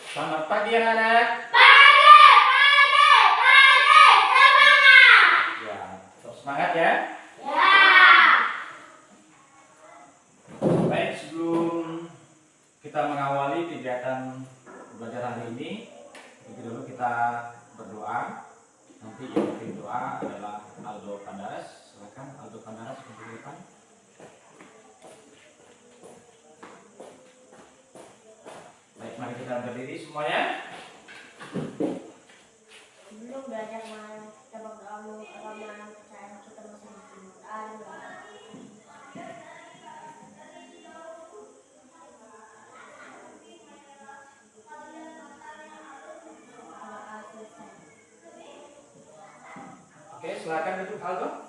Selamat pagi anak-anak. Semangat. Ya, tetap semangat ya. Ya. Baik, sebelum kita mengawali kegiatan belajar hari ini, lebih dulu kita berdoa. Nanti yang memimpin doa adalah Aldo Pandaras. Silakan Aldo Pandaras untuk ke depan. Baik, mari kita berdiri semuanya. Sebelum belajar kita berdoa karena kepercayaan kita masing-masing. Oke, silakan duduk Aldo.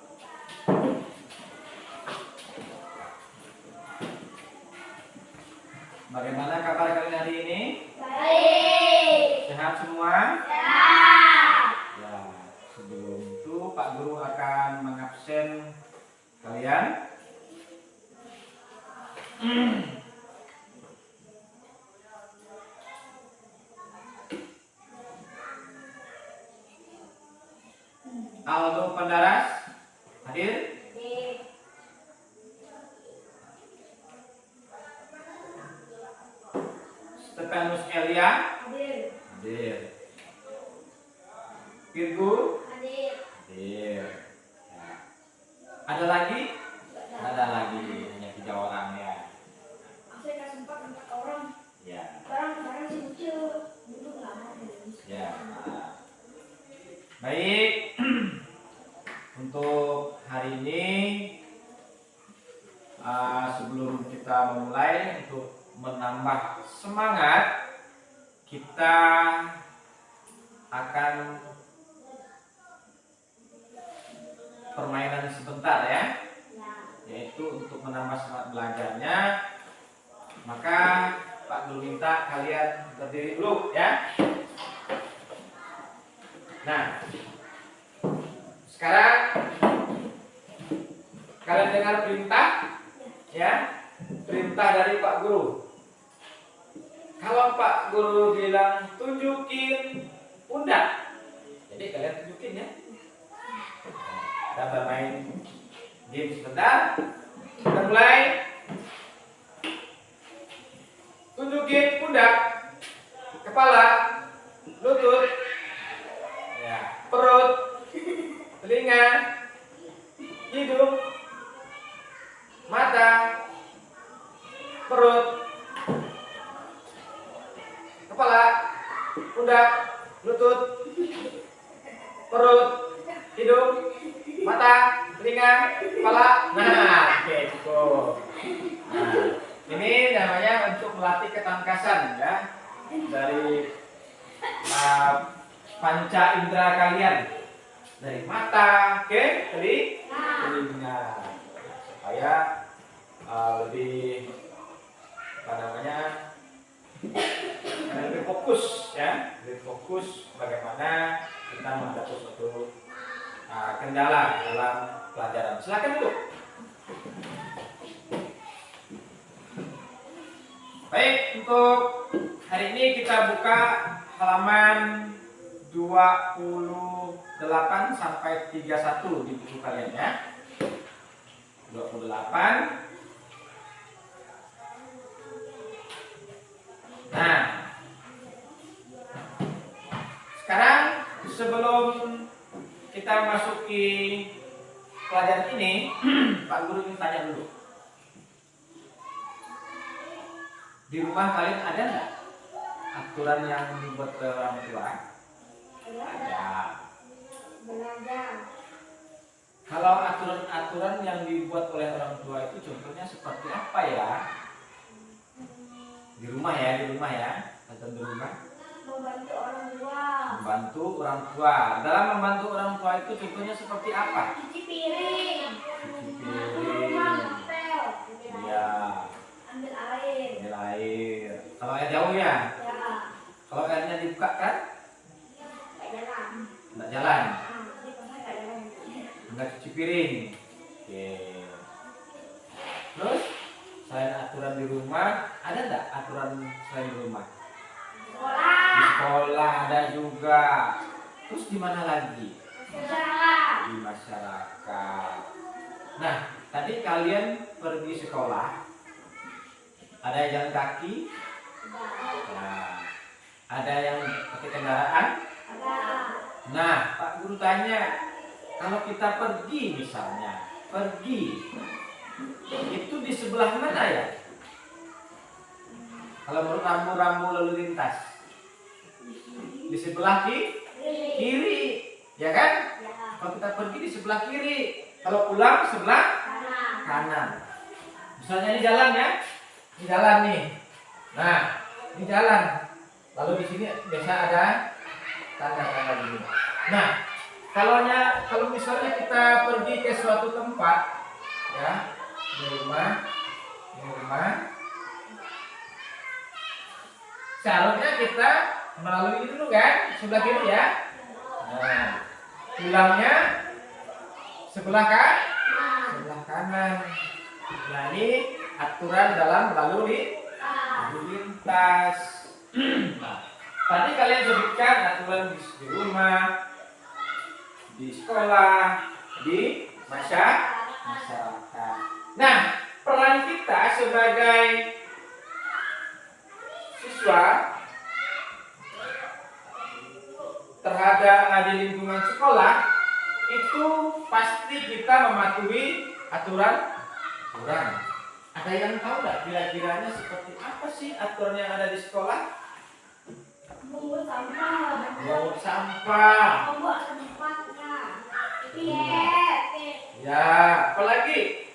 Bagaimana kabar kalian hari ini? Baik. Sehat semua? Ya. Ya, sebelum itu Pak Guru akan mengabsen kalian. Aldo Pandaras hadir. Stefanus Elia Hadir. hadir. Virgo Hadir. hadir. Ya. Ada lagi? Ada lagi, hanya 3 orang ya. Saya kasih 4 orang. Ya. Barang si lucu duduk nggak mau. Ya. Baik. Untuk hari ini sebelum kita memulai, untuk menambah semangat, kita akan permainan sebentar ya, Ya. yaitu untuk menambah semangat belajarnya. Maka Pak Guru minta kalian berdiri dulu ya. Nah, sekarang kalian dengar perintah ya, perintah dari Pak Guru. Kalau Pak Guru bilang tunjukin pundak, jadi kalian tunjukin ya. Kita bermain game sebentar. Kita mulai. Tunjukin pundak, kepala, lutut, ya, perut, telinga, hidung, mata, perut, kepala, pundak, lutut, perut, hidung, mata, telinga, kepala. Nah, oke, cukup. Nah, ini namanya untuk melatih ketangkasan ya, dari panca indera kalian, dari mata ke telinga, supaya lebih lebih fokus ya, lebih fokus bagaimana kita menghadapi suatu kendala dalam pelajaran. Silakan duduk. Baik, untuk hari ini kita buka halaman 28 sampai 31 di buku kalian ya. 28. Nah, sekarang sebelum kita masuki pelajaran ini, Pak Guru ingin tanya dulu. Di rumah kalian ada nggak aturan yang dibuat oleh orang tua? Ada. Belajar. Kalau aturan-aturan yang dibuat oleh orang tua itu contohnya seperti apa ya? Di rumah ya, aturan di rumah. Membantu orang tua. Membantu orang tua. Dalam membantu orang tua itu contohnya seperti apa? Cuci piring. Cuci Rumah piring. ngepel. Iya. Ambil air. Ambil air. Kalau air jauh ya. Ya. Kalau airnya dibuka kan? Kayak jalan. Nggak jalan. Di pasar kayak jalan. Nggak cuci piring. Oke. Terus selain aturan di rumah, ada nggak aturan selain di rumah? Sekolah. sekolah ada juga. Terus di mana lagi? Masyarakat. Di masyarakat. Nah, tadi kalian pergi sekolah, ada yang jalan kaki, nah, ada yang pakai kendaraan. Nah, Pak Guru tanya, kalau kita pergi misalnya, itu di sebelah mana ya? Kalau menurut rambu-rambu lalu lintas, di sebelah kiri, ya kan? Kalau kita pergi di sebelah kiri, kalau pulang sebelah kanan. Misalnya ini jalan ya, ini jalan nih. Nah, ini jalan. Lalu di sini biasa ada tanda-tanda ini. Nah, kalau misalnya kita pergi ke suatu tempat, ya, di rumah, seharusnya kita melalui ini dulu kan, sebelah kiri ya. Nah, pulangnya sebelah kanan. Nah, ini aturan dalam lalu lintas. Nah, tadi kalian sebutkan aturan di rumah, di sekolah, di masyarakat. Nah, peran kita sebagai siswa terhadap di lingkungan sekolah itu pasti kita mematuhi aturan. Ada yang tahu nggak kira-kiranya seperti apa sih aturan yang ada di sekolah? Pungut sampah. Membuang sampah. Membuat tempatnya. Ya, apalagi?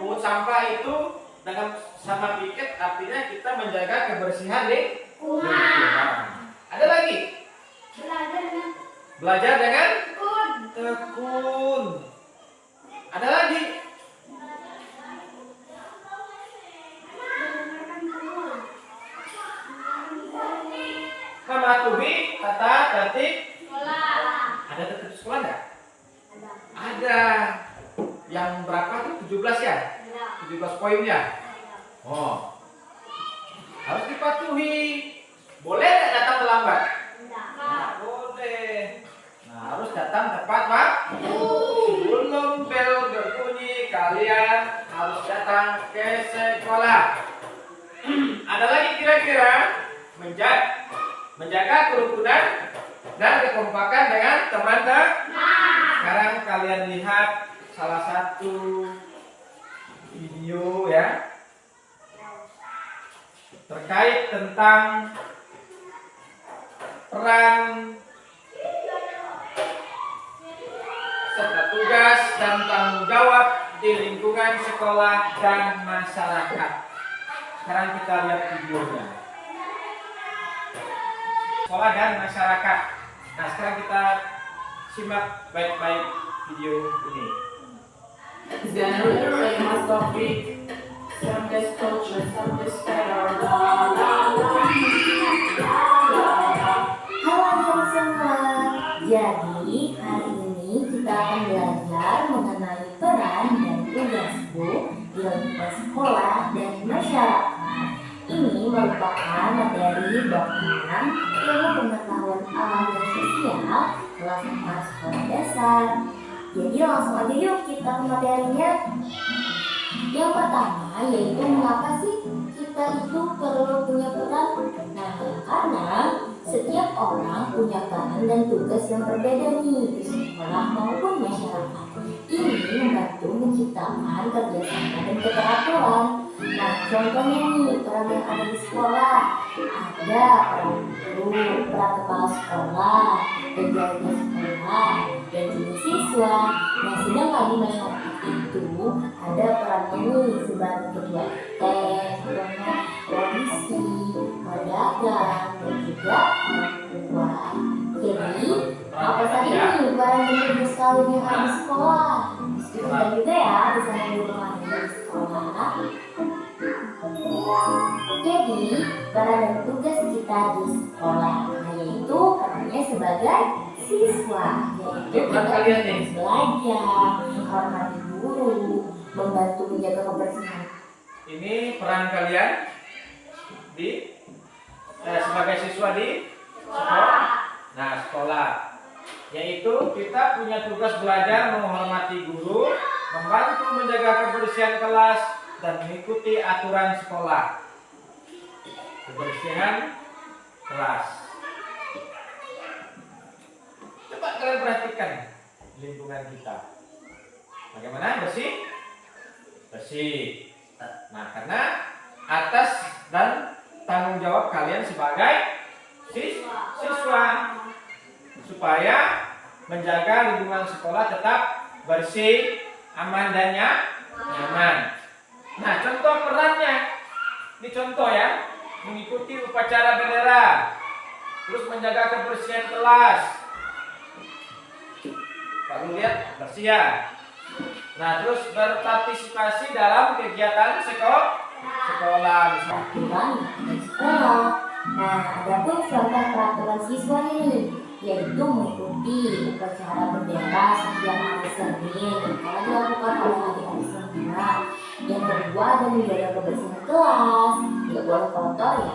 Pungut sampah itu dengan sama piket artinya kita menjaga kebersihan lingkungan. Ada lagi? Belajar dengan tekun. Ada lagi? Mematuhi tata tertib sekolah. Ada tertib sekolah enggak? Ada. Yang berapa tuh? 17 ya? 17 poin ya? Oh. Harus dipatuhi. Boleh enggak datang terlambat? Enggak boleh. Nah, harus datang tepat, Pak. Sebelum bel berbunyi, kalian harus datang ke sekolah. Ada lagi kira-kira menjaga kerukunan dan kekompakan dengan teman-teman. Sekarang kalian lihat salah satu video ya terkait tentang peran serta tugas dan tanggung jawab di lingkungan sekolah dan masyarakat. Sekarang kita lihat videonya. Sekolah dan masyarakat. Nah, sekarang kita simak baik-baik video ini. Generally must be some this culture, some this better. Halo adik semua, jadi hari ini kita akan belajar mengenai peran dan tugasku di lingkungan sekolah dan masyarakat. Ini merupakan materi bab 6 ilmu pengetahuan alam dan sosial kelas 4 sekolah dasar. Jadi langsung aja yuk kita ke materinya. Yang pertama yaitu mengapa sih kita itu perlu punya peran? Nah, karena setiap orang punya peran dan tugas yang berbeda nih di sekolah maupun masyarakat. Ini membantu menciptakan kerjasama dan keteraturan. Nah, contohnya nih peran yang ada di sekolah. Ada peran guru, peran kepala sekolah, penjaga sekolah, dan juga siswa. Nah, sedangkan di masyarakat itu ada perannya nih sebagai ketua RT, polisi, pedagang, dan juga orang tua. Jadi, apa saja nih peran dan tugas kalian yang ada di sekolah? Bisa juga ya bisa di rumah di sekolah. Jadi, peran dan tugas kita di sekolah yaitu perannya sebagai siswa, yaitu kita harus belajar, menghormati guru, membantu menjaga kebersihan. Ini peran kalian di sebagai siswa di sekolah. Nah, sekolah yaitu kita punya tugas belajar menghormati guru, membantu menjaga kebersihan kelas dan mengikuti aturan sekolah. Kebersihan kelas. Coba kalian perhatikan lingkungan kita. Bagaimana? Bersih? Bersih. Nah, karena atas dan tanggung jawab kalian sebagai siswa supaya menjaga lingkungan sekolah tetap bersih, aman dan nyaman. Nah, contoh perannya. Ini contoh ya, mengikuti upacara bendera, terus menjaga kebersihan kelas. Kalau lihat bersih ya. Nah, terus berpartisipasi dalam kegiatan sekolah. Peraturan di sekolah. Nah, ada pun contoh peraturan siswa ini, yaitu mengikuti upacara bendera setiap hari Senin kalau dilakukan oleh hari-hari semua. Yang kedua ada menjaga kebersihan kelas, tidak boleh kotor ya.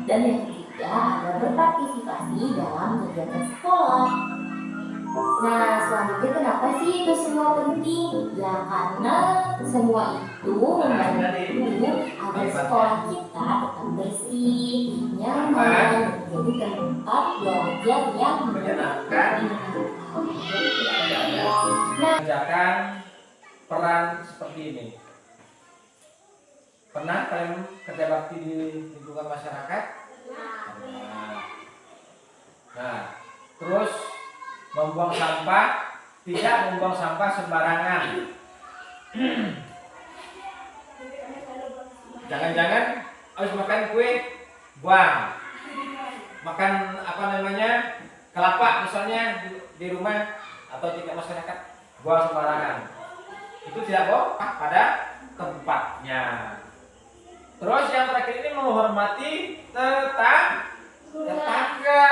Dan yang ketiga ada berpartisipasi dalam kegiatan sekolah. Nah, selanjutnya kenapa sih itu semua penting? Ya karena semua itu membantu agar sekolah kita tetap bersih, nyaman, jadi tempat belajar yang menyenangkan. Nah, Kerjakan peran seperti ini. Pernah kalian kerja bakti di lingkungan masyarakat? Nah, terus membuang sampah, tidak membuang sampah sembarangan. Jangan-jangan habis makan kue buang. Makan kelapa misalnya di rumah atau di masyarakat, buang sembarangan. Itu tidak boleh pada tempatnya. Terus yang terakhir ini menghormati tetangga.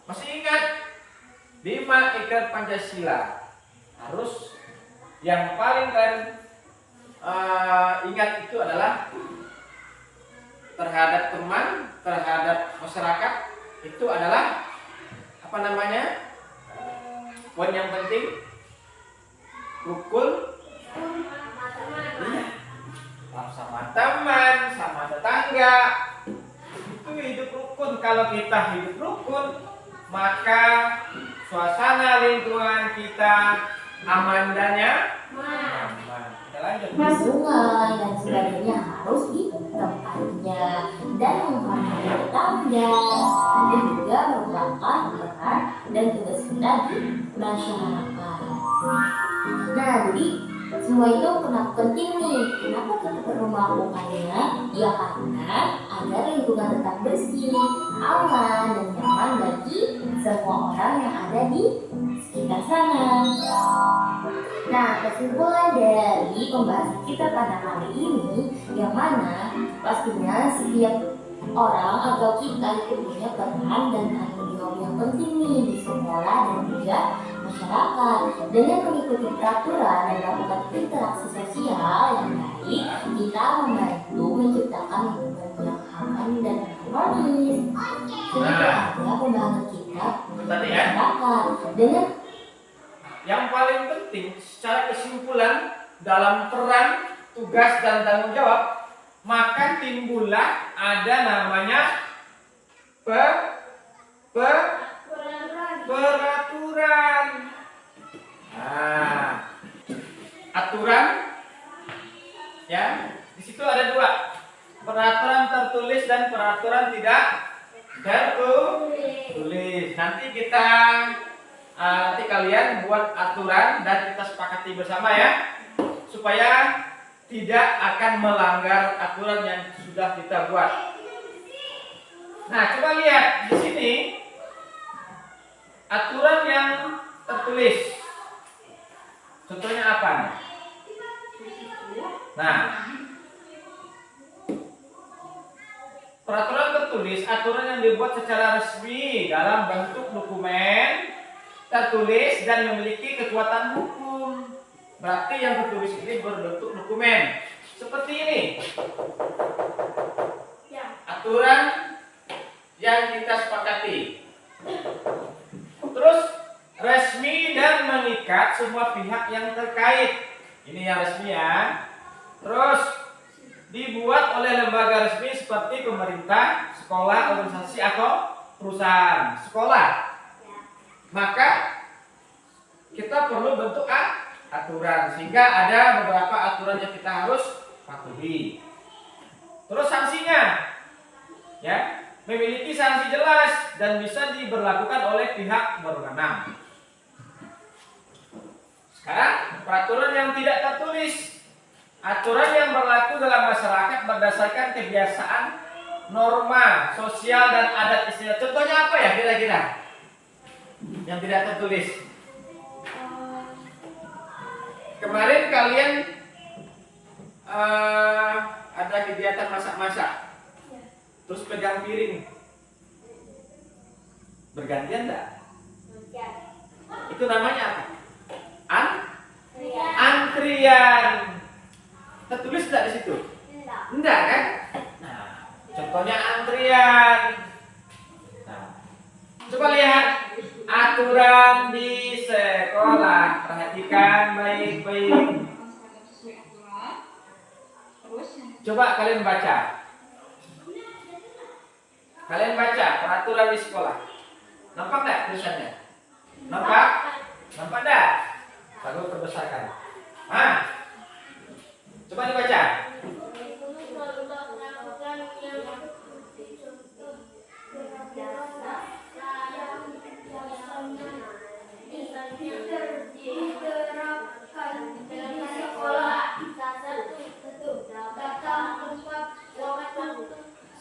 Masih ingat 5 ikat Pancasila? Harus yang paling kalian ingat itu adalah terhadap teman, terhadap masyarakat, itu adalah poin yang penting, rukun. Iya, sama teman, sama tetangga, itu hidup rukun. Kalau kita hidup rukun, maka suasana lingkungan kita aman dan nyaman. Kita lanjut. di sungai dan sebagainya harus di tempatnya dan menghormati tetangga. Itu juga merupakan peran dan tugas kita di masyarakat. Nah, jadi semua itu kenapa penting nih? Kenapa kita perlu melakukannya? Ya karena agar lingkungan tetap bersih, aman dan nyaman bagi semua orang yang ada di sekitar sana. Nah, kesimpulan dari pembahasan kita pada hari ini, yang mana pastinya setiap orang atau kita itu punya peran dan tanggung jawab yang penting nih di sekolah dan juga masyarakat. Dengan mengikuti peraturan dan melakukan interaksi sosial yang baik, kita membantu menciptakan lingkungan yang aman dan harmonis. Semoga ada pembahasan kita Tadi ya, masyarakat dengan yang paling penting secara kesimpulan dalam peran, tugas dan tanggung jawab, maka timbullah ada namanya peraturan. Nah, aturan ya, di situ ada 2. Peraturan tertulis dan peraturan tidak tertulis. Nanti kalian buat aturan dan kita sepakati bersama ya, supaya tidak akan melanggar aturan yang sudah kita buat. Nah, coba lihat di sini aturan yang tertulis. Contohnya apa? Nah, peraturan tertulis, aturan yang dibuat secara resmi dalam bentuk dokumen tertulis dan memiliki kekuatan hukum. Berarti yang tertulis ini berbentuk dokumen seperti ini. aturan yang kita sepakati. Terus resmi dan mengikat semua pihak yang terkait. Ini yang resmi ya. Terus dibuat oleh lembaga resmi seperti pemerintah, sekolah, organisasi atau perusahaan. Sekolah. Maka kita perlu bentuk aturan sehingga ada beberapa aturan yang kita harus patuhi. Terus sanksinya, ya, memiliki sanksi jelas dan bisa diberlakukan oleh pihak berwenang. Sekarang peraturan yang tidak tertulis, aturan yang berlaku dalam masyarakat berdasarkan kebiasaan, norma sosial dan adat istiadat. Contohnya apa ya kira-kira? Yang tidak tertulis. Kemarin kalian ada kegiatan masak-masak, terus pegang piring, bergantian enggak? Itu namanya apa? Antrian. Tertulis enggak di situ? Enggak kan? Nah, contohnya antrian. Nah, coba lihat aturan di sekolah. Perhatikan baik-baik. Coba kalian baca. Kalian baca peraturan di sekolah. Nampak enggak tulisannya? Nampak? Nampak enggak? Lalu perbesarkan. Coba dibaca.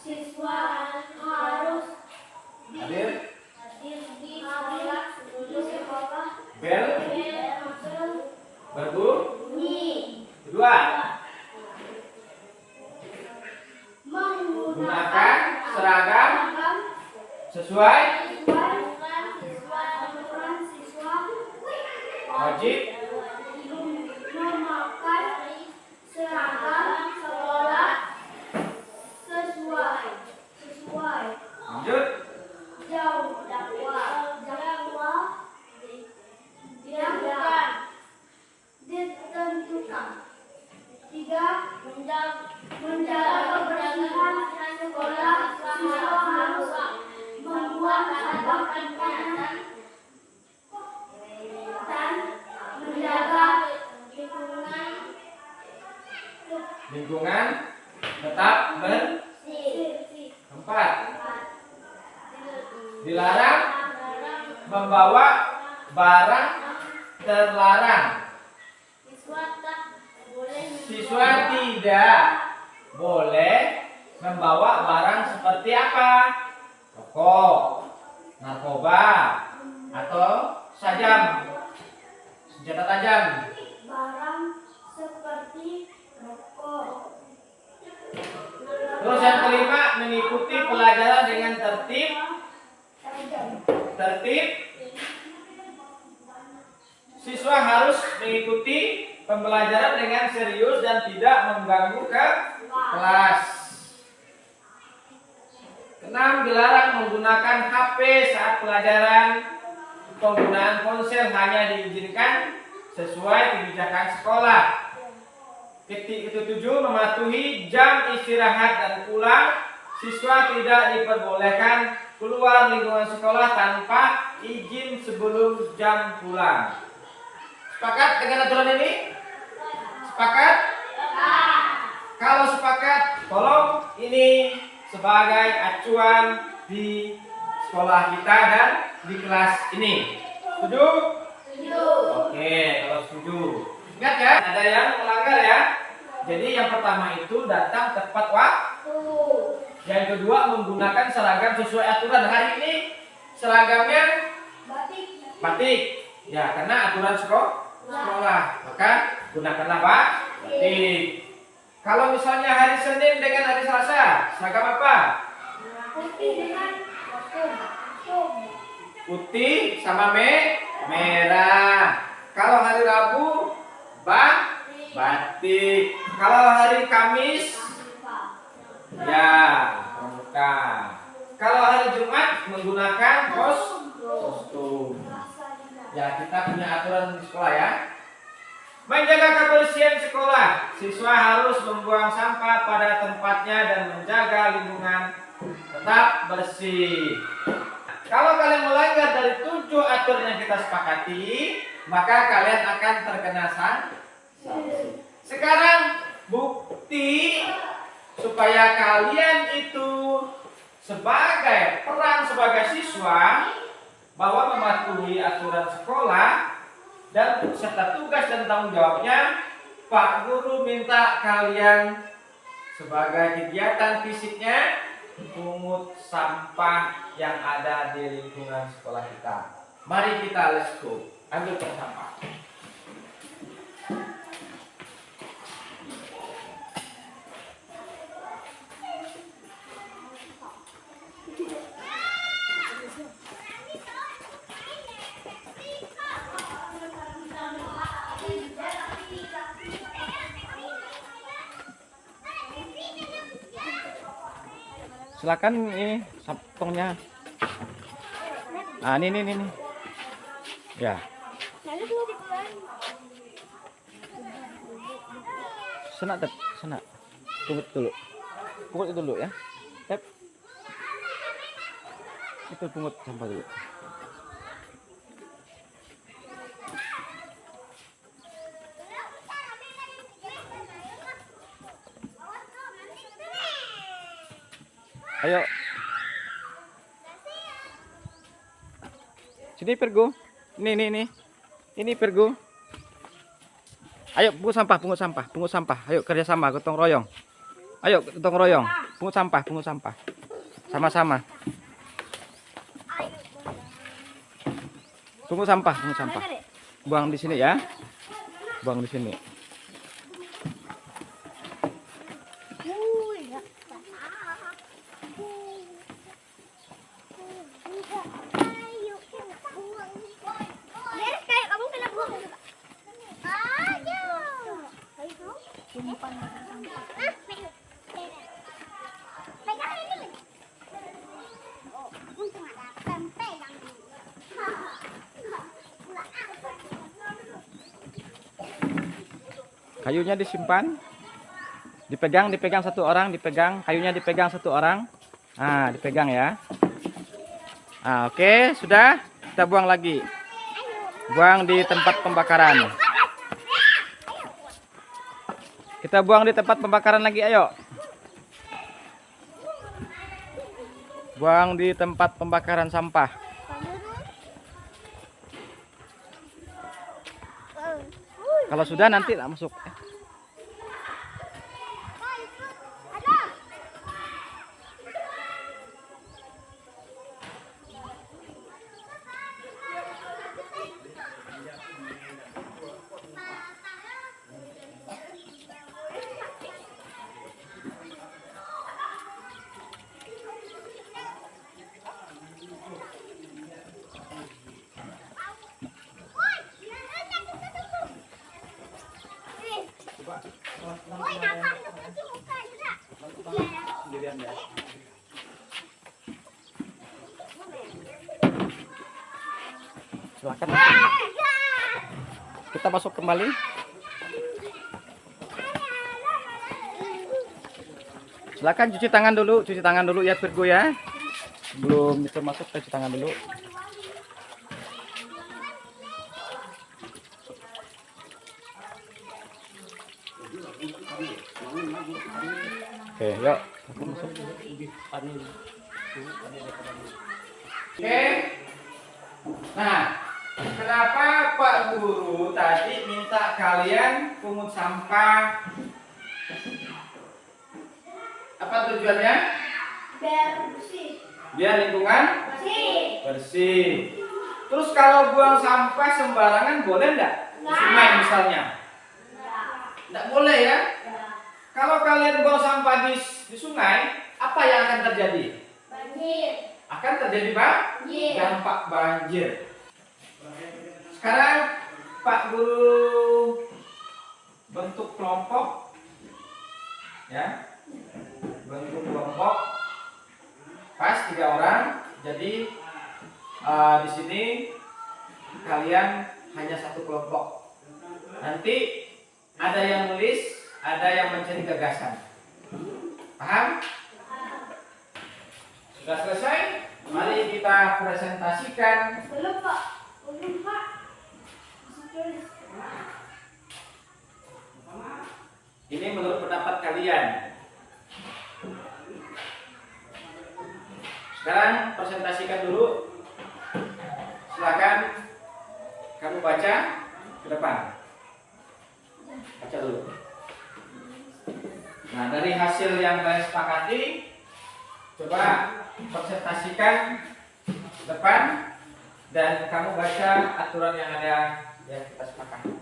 Siswa harus Hadir. di sekolah Bel. Berbunyi. Kedua. Menggunakan seragam sesuai wajib memakai seragam sekolah sesuai lanjut. jauh dakwah ditentukan. 3. Menjaga kebersihan sekolah. Siswa harus membuang sampah dan menjaga Lingkungan tetap bersih. 4. Dilarang membawa barang terlarang. Siswa tidak boleh membawa barang seperti apa? Rokok, narkoba, atau senjata tajam. barang seperti rokok. Terus yang kelima, mengikuti pelajaran dengan tertib. Siswa harus mengikuti pembelajaran dengan serius dan tidak mengganggu ke kelas. 6. Dilarang menggunakan HP saat pelajaran. Penggunaan ponsel hanya diizinkan sesuai kebijakan sekolah. 7. Mematuhi jam istirahat dan pulang. Siswa tidak diperbolehkan keluar lingkungan sekolah tanpa izin sebelum jam pulang. Sepakat dengan aturan ini? Sepakat? Kalau sepakat, tolong ini sebagai acuan di sekolah kita dan di kelas ini. Setuju? Oke, kalau setuju. Ingat ya, ada yang melanggar ya. Jadi yang pertama itu datang tepat waktu. Yang kedua menggunakan seragam sesuai aturan. Hari ini seragamnya batik. Ya, karena aturan sekolah. Maka gunakanlah batik. Kalau misalnya hari Senin dengan hari Selasa, seragam apa? Putih dengan Putih sama merah. Kalau hari Rabu, batik. Kalau hari Kamis, ya pramuka. menggunakan kostum. Ya, kita punya aturan di sekolah ya. Menjaga kebersihan sekolah, siswa harus membuang sampah pada tempatnya dan menjaga lingkungan tetap bersih. Kalau kalian melanggar dari 7 aturan yang kita sepakati, maka kalian akan terkena sanksi. Sekarang bukti supaya kalian itu sebagai peran sebagai siswa bahwa mematuhi aturan sekolah dan serta tugas dan tanggung jawabnya, Pak Guru minta kalian sebagai kegiatan fisiknya pungut sampah yang ada di lingkungan sekolah kita. Mari kita let's go. Ambil tong sampah. Silakan ini tongnya. Ah, ini. Ya. Senak. Pungut dulu ya. Tep. Itu pungut sampah dulu. Ayo. Sini Pergo. Nih. Ini Pergo. Ayo pungut sampah. Ayo kerja sama gotong royong. Ayo gotong royong. Pungut sampah. Sama-sama. Pungut sampah. Buang di sini ya. Buang di sini. Kayunya disimpan, dipegang satu orang, kayunya dipegang satu orang. Nah, dipegang ya. Nah, oke, sudah. Kita buang lagi. Buang di tempat pembakaran. Kita buang di tempat pembakaran lagi, ayo. Buang di tempat pembakaran sampah. Kalau sudah nanti lah masuk. Silakan. Kita masuk kembali. Silakan cuci tangan dulu ya Virgo ya. Sebelum itu masuk cuci tangan dulu. Oke, yuk. Oke. Nah, kenapa Pak Guru tadi minta kalian pungut sampah? Apa tujuannya? Biar bersih. Biar lingkungan bersih. Terus kalau buang sampah sembarangan boleh enggak? Di sungai misalnya. Enggak boleh ya? Kalau kalian buang sampah di sungai, apa yang akan terjadi? Banjir. Akan terjadi dampak banjir. Sekarang Pak Guru bentuk kelompok, ya, bentuk kelompok, pas 3 orang Jadi di sini kalian hanya satu kelompok. Nanti ada yang nulis, ada yang mencari gagasan. Paham? Sudah selesai? Mari kita presentasikan. Belum Pak. Belum Pak. Bisa tulis. Ini menurut pendapat kalian. Sekarang presentasikan dulu. Silakan kamu baca ke depan. Baca dulu. Nah, dari hasil yang kalian sepakati, coba presentasikan ke depan dan kamu baca aturan yang ada yang kita sepakati.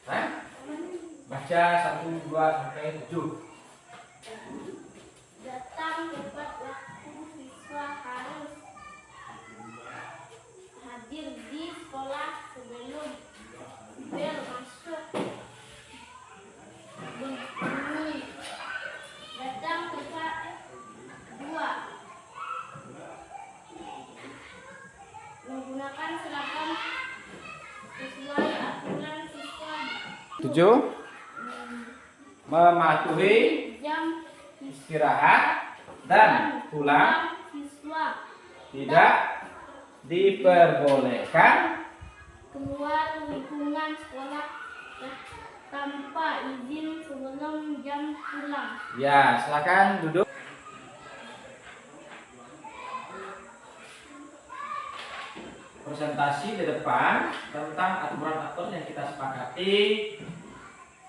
Hah? Baca 1, 2 sampai 7. Datang tepat waktu, siswa harus hadir di sekolah sebelum bel masuk bunyi. Datang tepat 2, menggunakan seragam sesuai aturan siswa. 7. Mematuhi Jam istirahat dan pulang siswa tidak diperbolehkan keluar lingkungan sekolah tanpa izin sebelum jam pulang. ya. Silakan duduk. Presentasi di depan tentang aturan-aturan yang kita sepakati.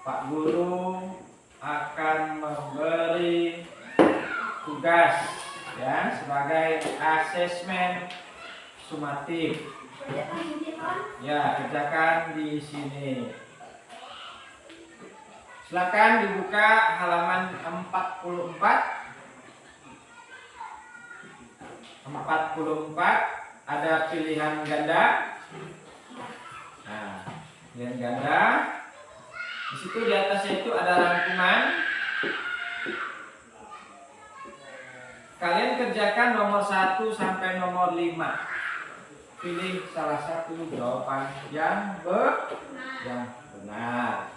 Pak Guru akan memberi tugas ya sebagai asesmen sumatif. Ya, kerjakan di sini. Silakan dibuka halaman 44. 44 ada pilihan ganda. Nah, pilihan ganda. Di situ di atasnya itu ada rangkuman. Kalian kerjakan nomor 1 sampai nomor 5. Pilih salah satu jawaban yang benar.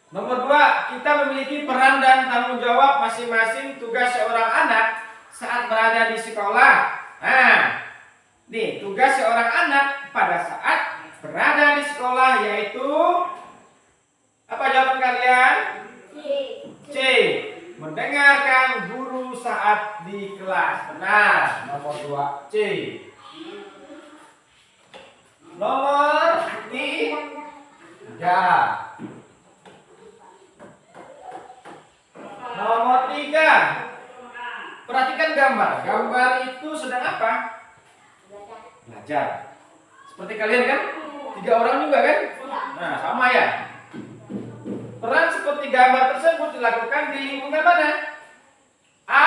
Nomor 2, kita memiliki peran dan tanggung jawab masing-masing tugas seorang anak saat berada di sekolah. Nah, nih tugas seorang anak pada saat berada di sekolah yaitu apa jawaban kalian? C. Mendengarkan guru saat di kelas. Benar. Nomor 2 C. Nomor 3. Nomor 3. Perhatikan gambar. Gambar itu sedang apa? Belajar. Seperti kalian kan? 3 orang juga kan? Nah, sama ya. Peran seperti gambar tersebut dilakukan di lingkungan mana? A.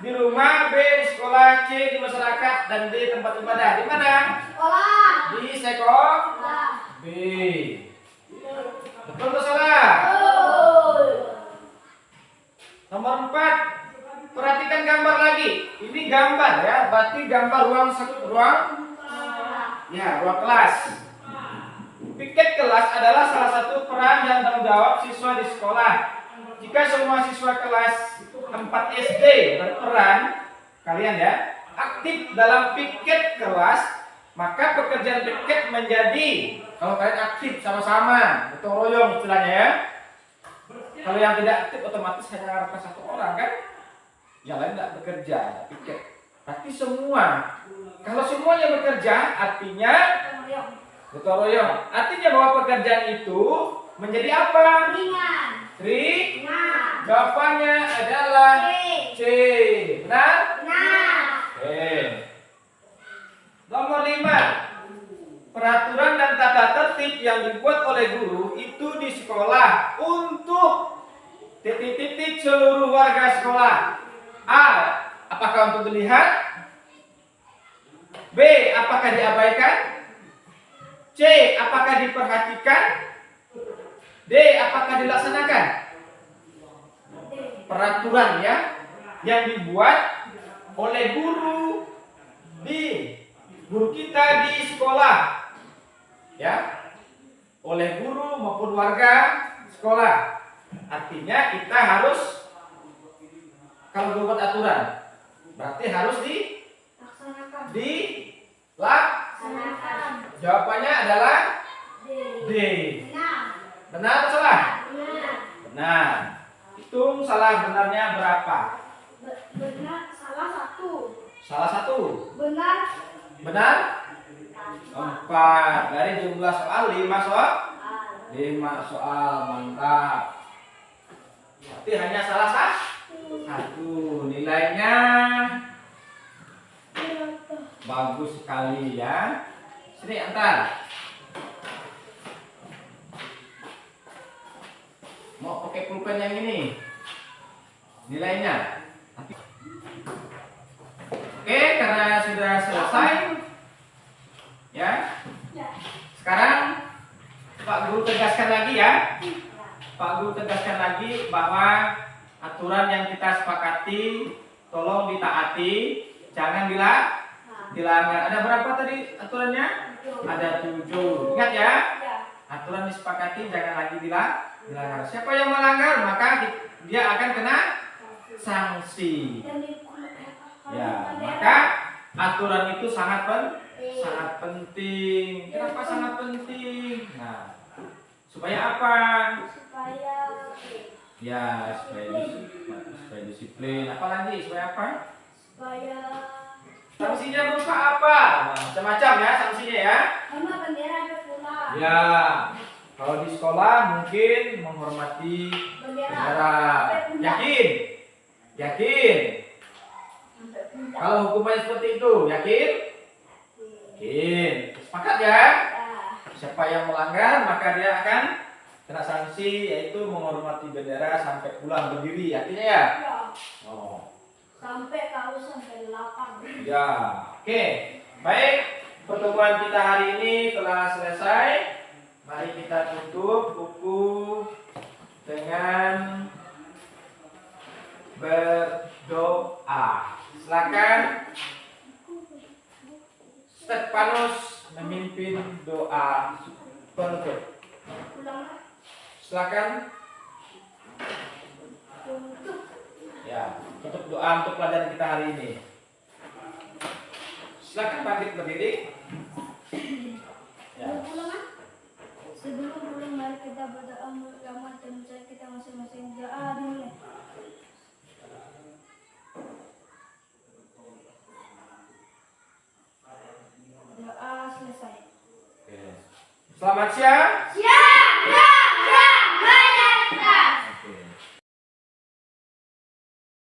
Di rumah, B. Di sekolah, C. Di masyarakat, dan D. Tempat ibadah. Di mana? Sekolah. Di sekolah. B. Betul atau salah? Nomor 4. Perhatikan gambar lagi. Ini gambar ya, berarti gambar ruang kelas. Piket kelas adalah salah satu peran dan tanggung jawab siswa di sekolah. Jika semua siswa kelas 4 SD berperan, kalian ya, aktif dalam piket kelas, maka pekerjaan piket menjadi, kalau kalian aktif sama-sama, gotong royong istilahnya ya. Kalau yang tidak aktif otomatis hanya harapkan 1 orang kan, yang lain tidak bekerja, piket. Tapi semua, kalau semuanya bekerja, artinya gotong royong. Artinya bahwa pekerjaan itu menjadi apa? Ringan. Jawabannya adalah C. Benar? Oke. Nomor 5. Peraturan dan tata tertib yang dibuat oleh guru itu di sekolah untuk titik-titik seluruh warga sekolah. A. Apakah untuk dilihat? B. Apakah diabaikan? C. Apakah diperhatikan? D. Apakah dilaksanakan? peraturan ya yang dibuat oleh guru kita di sekolah ya, oleh guru maupun warga sekolah. Artinya kita harus, kalau buat aturan berarti harus Laksanakan. dilaksanakan. Jawabannya adalah D. Benar. Benar atau salah? Benar. Benar. Hitung salah benarnya berapa? Benar. Salah satu. Salah satu. Benar. Benar? 4. Dari jumlah soal 5 soal. 5 soal, mantap. Berarti hanya salah satu. Nilainya bagus sekali ya. Sini antar. Mau pakai pulpen yang ini. Nilainya. Oke, karena sudah selesai ya. Sekarang Pak Guru tegaskan lagi ya. Pak Guru tegaskan lagi bahwa aturan yang kita sepakati tolong ditaati, jangan dilanggar. Ada berapa tadi aturannya? Ada 7. Ingat ya. Aturan disepakati jangan lagi dilanggar. Siapa yang melanggar maka dia akan kena sanksi. Ya, maka aturan itu sangat penting. Kenapa sangat penting? Nah, supaya apa? Supaya disiplin. Apalagi supaya apa? Sanksinya berupa apa? Nah, macam-macam ya sanksinya ya. Karena bendera ada pula. Ya, kalau di sekolah mungkin menghormati bendera. Yakin? Yakin? Kalau hukumannya seperti itu, yakin? Yakin. Sepakat ya? Siapa yang melanggar maka dia akan kena sanksi, yaitu menghormati bendera sampai pulang berdiri. Yakinnya ya? Oh. Sampai 8. Ya, oke. Baik, pertemuan kita hari ini telah selesai. Mari kita tutup buku dengan berdoa. Silakan Stefanus memimpin doa penutup. Silakan. Ya, tutup doa untuk pelajaran kita hari ini. Silakan bangkit berdiri. Ya. Sebelum pulang mari kita berdoa bersama dan kita masing-masing. Doa dulu. Doa selesai. Oke. Selamat siang. Siap.